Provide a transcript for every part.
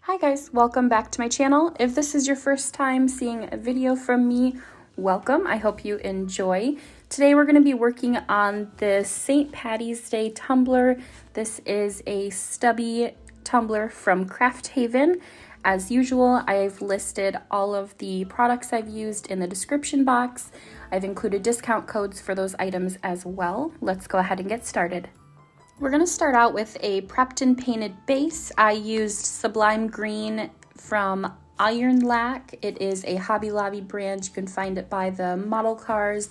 Hi guys, welcome back to my channel. If this is your first time seeing a video from me, welcome. I hope you enjoy. Today we're going to be working on this St. Patty's Day tumbler. This is a stubby tumbler from Craft Haven. As usual, I've listed all of the products I've used in the description box. I've included discount codes for those items as well. Let's go ahead and get started. We're going to start out with a prepped and painted base. I used Sublime Green from Ironlak. It is a Hobby Lobby brand. You can find it by the model cars,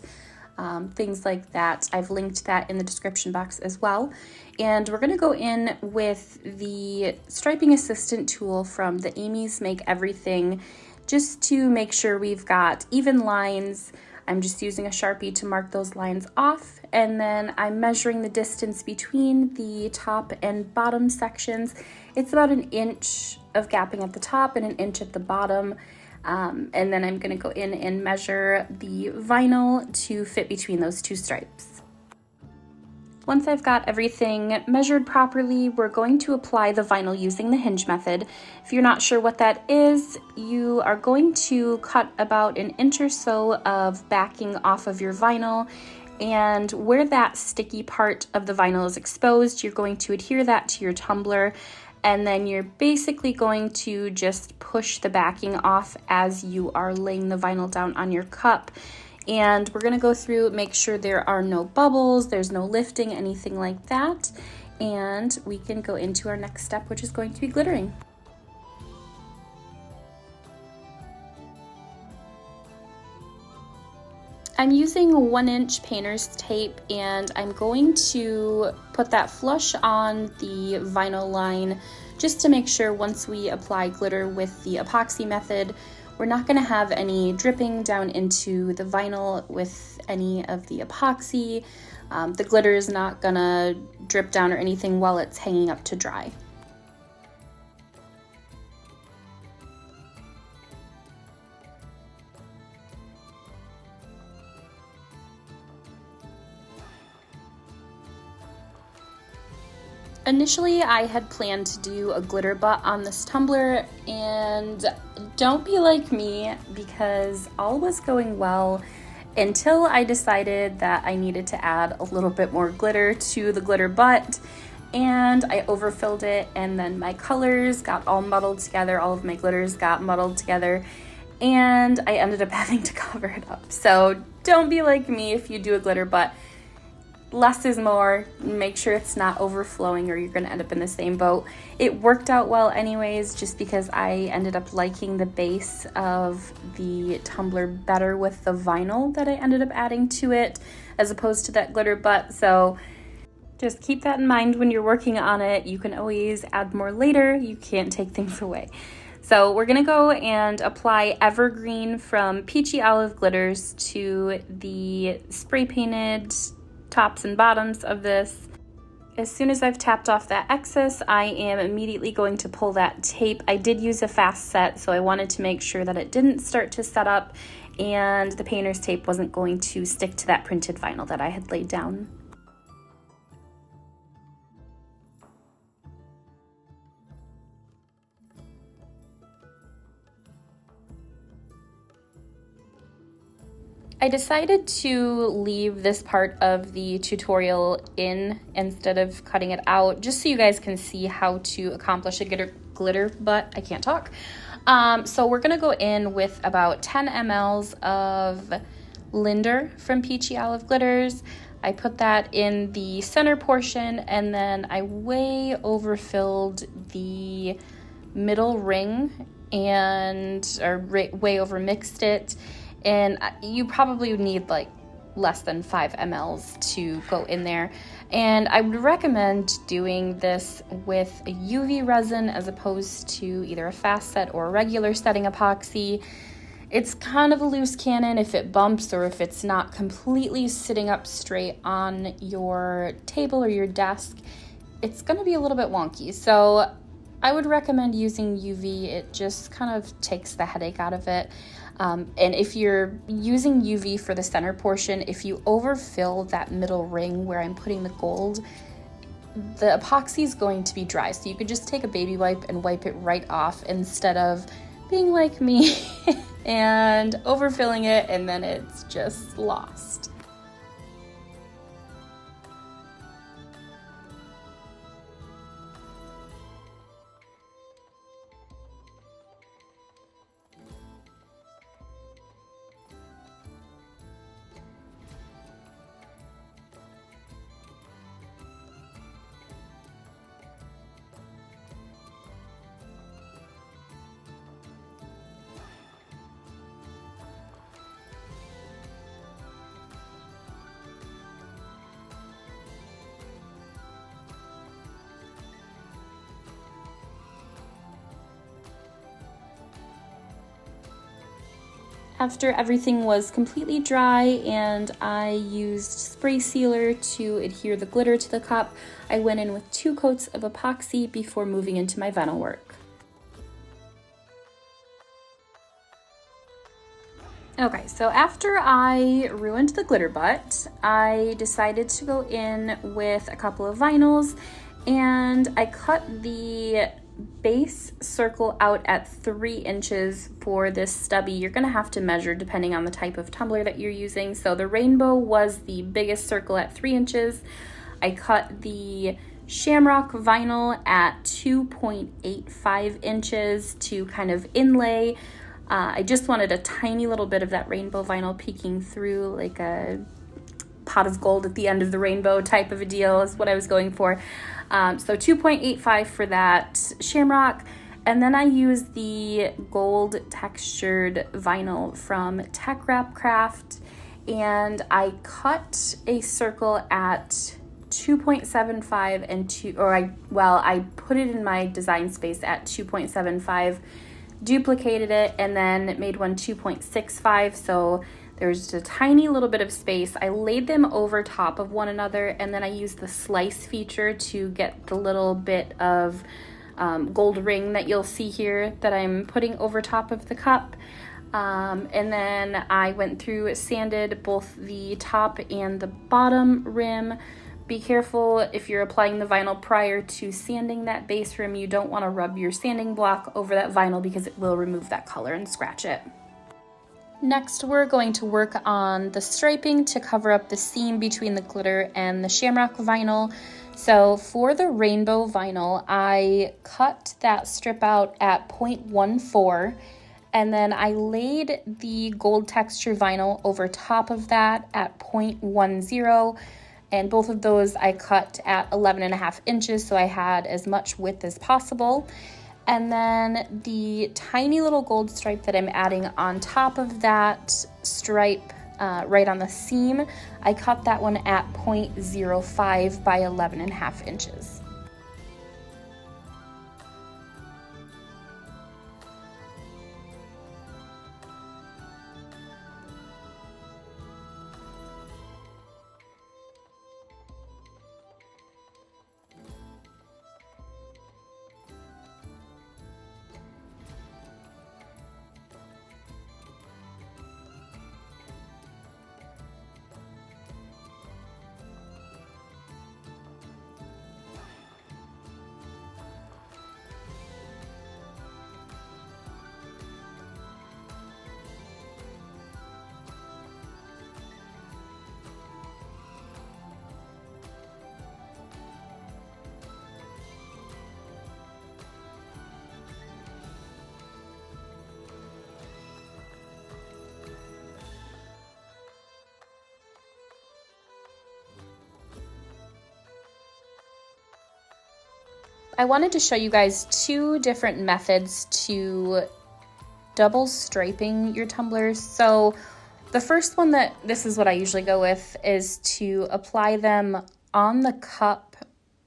things like that. I've linked that in the description box as well. And we're going to go in with the Striping Assistant tool from the Amy's Make Everything, just to make sure we've got even lines. I'm just using a Sharpie to mark those lines off, and then I'm measuring the distance between the top and bottom sections. It's about 1 inch of gapping at the top and 1 inch at the bottom. And then I'm going to go in and measure the vinyl to fit between those two stripes. Once I've got everything measured properly, we're going to apply the vinyl using the hinge method. If you're not sure what that is, you are going to cut about 1 inch or so of backing off of your vinyl, and where that sticky part of the vinyl is exposed, you're going to adhere that to your tumbler, and then you're basically going to just push the backing off as you are laying the vinyl down on your cup. And we're going to go through, make sure there are no bubbles, there's no lifting, anything like that. And we can go into our next step, which is going to be glittering. I'm using 1 inch painter's tape, and I'm going to put that flush on the vinyl line just to make sure once we apply glitter with the epoxy method, we're not going to have any dripping down into the vinyl with any of the epoxy. The glitter is not going to drip down or anything while it's hanging up to dry. Initially, I had planned to do a glitter butt on this tumbler, and don't be like me, because all was going well until I decided that I needed to add a little bit more glitter to the glitter butt, and I overfilled it, and then my colors got all muddled together, all of my glitters got muddled together, and I ended up having to cover it up. So don't be like me if you do a glitter butt. Less is more. Make sure it's not overflowing or you're going to end up in the same boat. It worked out well anyways, just because I ended up liking the base of the tumbler better with the vinyl that I ended up adding to it as opposed to that glitter butt. So just keep that in mind when you're working on it. You can always add more later. You can't take things away. So we're gonna go and apply Evergreen from Peachy Olive Glitters to the spray painted tops and bottoms of this. As soon as I've tapped off that excess, I am immediately going to pull that tape. I did use a fast set, so I wanted to make sure that it didn't start to set up and the painter's tape wasn't going to stick to that printed vinyl that I had laid down. I decided to leave this part of the tutorial in instead of cutting it out, just so you guys can see how to accomplish a glitter butt. I can't talk. So we're gonna go in with about 10 mLs of Linder from Peachy Olive Glitters. I put that in the center portion, and then I way overfilled the middle ring way over mixed it. And you probably would need like less than 5 mLs to go in there. And I would recommend doing this with a UV resin as opposed to either a fast set or a regular setting epoxy. It's kind of a loose cannon. If it bumps or if it's not completely sitting up straight on your table or your desk, it's going to be a little bit wonky. So I would recommend using UV. It just kind of takes the headache out of it. And if you're using UV for the center portion, if you overfill that middle ring where I'm putting the gold, the epoxy is going to be dry, so you could just take a baby wipe and wipe it right off instead of being like me and overfilling it and then it's just lost. After everything was completely dry and I used spray sealer to adhere the glitter to the cup, I went in with 2 coats of epoxy before moving into my vinyl work. Okay, so after I ruined the glitter butt, I decided to go in with a couple of vinyls and I cut the base circle out at 3 inches for this stubby. You're gonna have to measure depending on the type of tumbler that you're using. So the rainbow was the biggest circle at 3 inches. I cut the Shamrock vinyl at 2.85 inches to kind of inlay. I just wanted a tiny little bit of that rainbow vinyl peeking through, like a pot of gold at the end of the rainbow type of a deal is what I was going for. So 2.85 for that Shamrock. And then I used the gold textured vinyl from Tech Wrap Craft and I cut a circle at 2.75 and I put it in my design space at 2.75, duplicated it, and then made one 2.65, so there's just a tiny little bit of space. I laid them over top of one another, and then I used the slice feature to get the little bit of gold ring that you'll see here that I'm putting over top of the cup. And then I went through, sanded both the top and the bottom rim. Be careful if you're applying the vinyl prior to sanding that base rim. You don't want to rub your sanding block over that vinyl because it will remove that color and scratch it. Next, we're going to work on the striping to cover up the seam between the glitter and the Shamrock vinyl. So for the rainbow vinyl, I cut that strip out at 0.14, and then I laid the gold texture vinyl over top of that at 0.10, and both of those I cut at 11.5 inches, so I had as much width as possible. And then the tiny little gold stripe that I'm adding on top of that stripe right on the seam, I cut that one at 0.05 by 11.5 inches. I wanted to show you guys 2 different methods to double striping your tumblers. So the first one, this is what I usually go with, is to apply them on the cup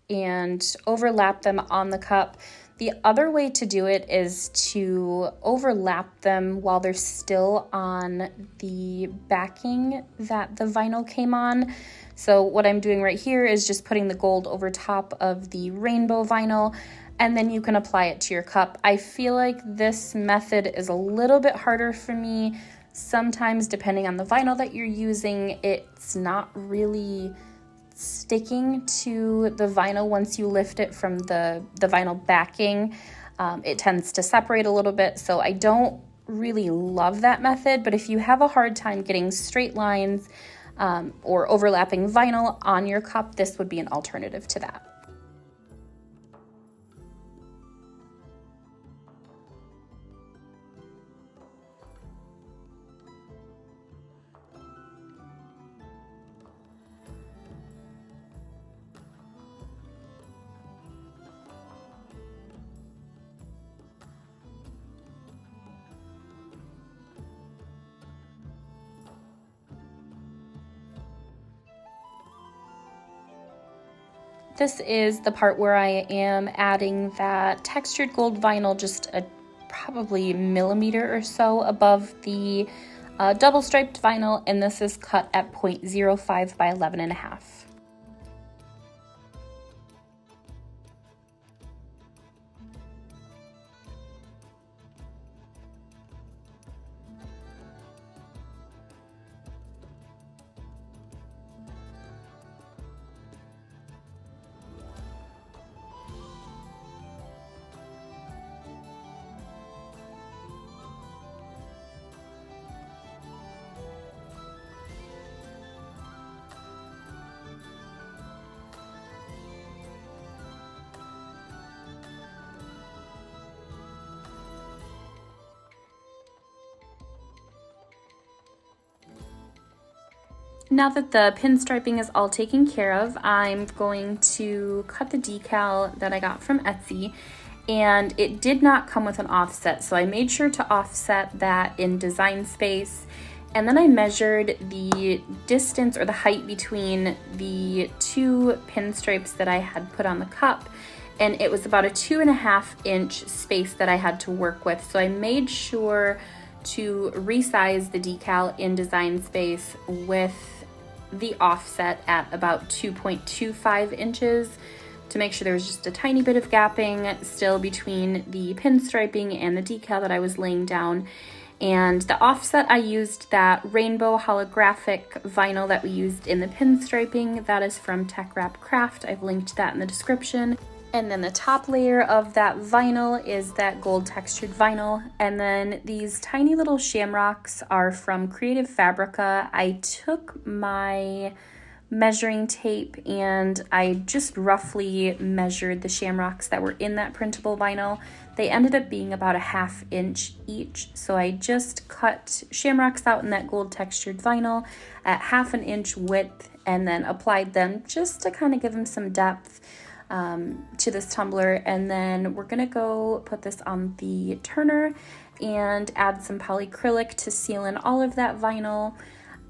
and overlap them on the cup. The other way to do it is to overlap them while they're still on the backing that the vinyl came on. So what I'm doing right here is just putting the gold over top of the rainbow vinyl, and then you can apply it to your cup. I feel like this method is a little bit harder for me. Sometimes, depending on the vinyl that you're using, it's not really sticking to the vinyl once you lift it from the vinyl backing. It tends to separate a little bit, so I don't really love that method, but if you have a hard time getting straight lines or overlapping vinyl on your cup, this would be an alternative to that. This is the part where I am adding that textured gold vinyl just probably a millimeter or so above the double striped vinyl, and this is cut at 0.05 by 11.5. Now that the pinstriping is all taken care of, I'm going to cut the decal that I got from Etsy, and it did not come with an offset, so I made sure to offset that in Design Space, and then I measured the distance or the height between the two pinstripes that I had put on the cup, and it was about a 2.5-inch space that I had to work with, so I made sure to resize the decal in Design Space with the offset at about 2.25 inches to make sure there was just a tiny bit of gapping still between the pinstriping and the decal that I was laying down. And the offset, I used that rainbow holographic vinyl that we used in the pinstriping. That is from Tech Wrap Craft. I've linked that in the description. And then the top layer of that vinyl is that gold textured vinyl. And then these tiny little shamrocks are from Creative Fabrica. I took my measuring tape and I just roughly measured the shamrocks that were in that printable vinyl. They ended up being about a 1/2 inch each. So I just cut shamrocks out in that gold textured vinyl at 1/2 inch width and then applied them just to kind of give them some depth to this tumbler. And then we're gonna go put this on the turner and add some polycrylic to seal in all of that vinyl.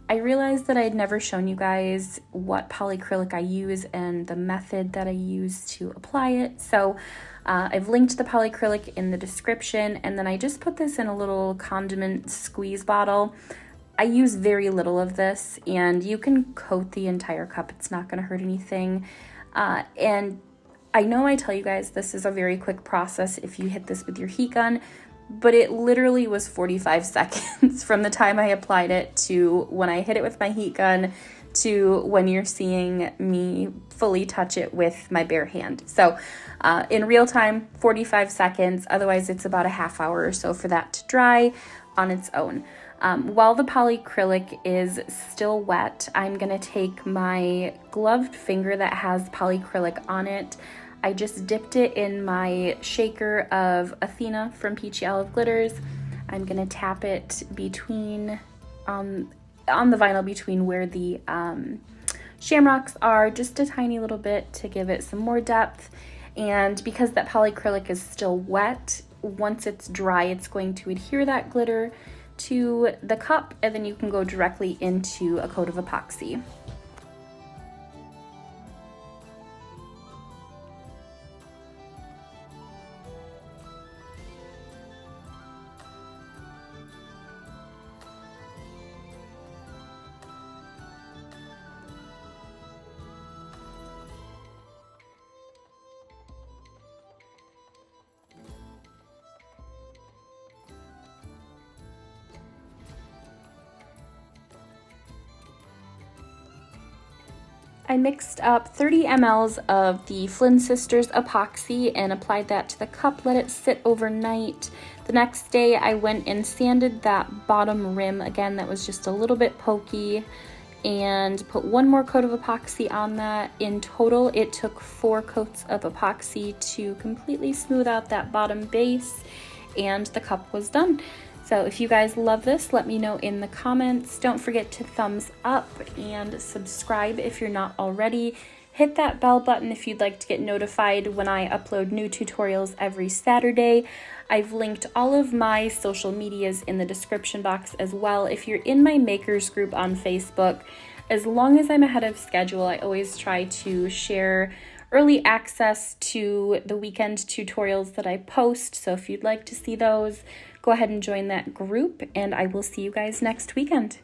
I realized that I had never shown you guys what polycrylic I use and the method that I use to apply it. So I've linked the polycrylic in the description, and then I just put this in a little condiment squeeze bottle. I use very little of this, and you can coat the entire cup. It's not gonna hurt anything. And I know I tell you guys this is a very quick process if you hit this with your heat gun, but it literally was 45 seconds from the time I applied it to when I hit it with my heat gun to when you're seeing me fully touch it with my bare hand. So in real time, 45 seconds, otherwise it's about a 1/2 hour or so for that to dry on its own. While the polycrylic is still wet, I'm gonna take my gloved finger that has polycrylic on it. I just dipped it in my shaker of Athena from Peachy Glitters. I'm gonna tap it between, on the vinyl between where the shamrocks are, just a tiny little bit to give it some more depth. And because that polycrylic is still wet, once it's dry, it's going to adhere that glitter to the cup, and then you can go directly into a coat of epoxy. I mixed up 30 mLs of the Flynn Sisters epoxy and applied that to the cup, let it sit overnight. The next day I went and sanded that bottom rim again that was just a little bit pokey and put one more coat of epoxy on that. In total, it took 4 coats of epoxy to completely smooth out that bottom base, and the cup was done. So if you guys love this, let me know in the comments. Don't forget to thumbs up and subscribe if you're not already. Hit that bell button if you'd like to get notified when I upload new tutorials every Saturday. I've linked all of my social medias in the description box as well. If you're in my makers group on Facebook, as long as I'm ahead of schedule, I always try to share early access to the weekend tutorials that I post. So if you'd like to see those, go ahead and join that group, and I will see you guys next weekend.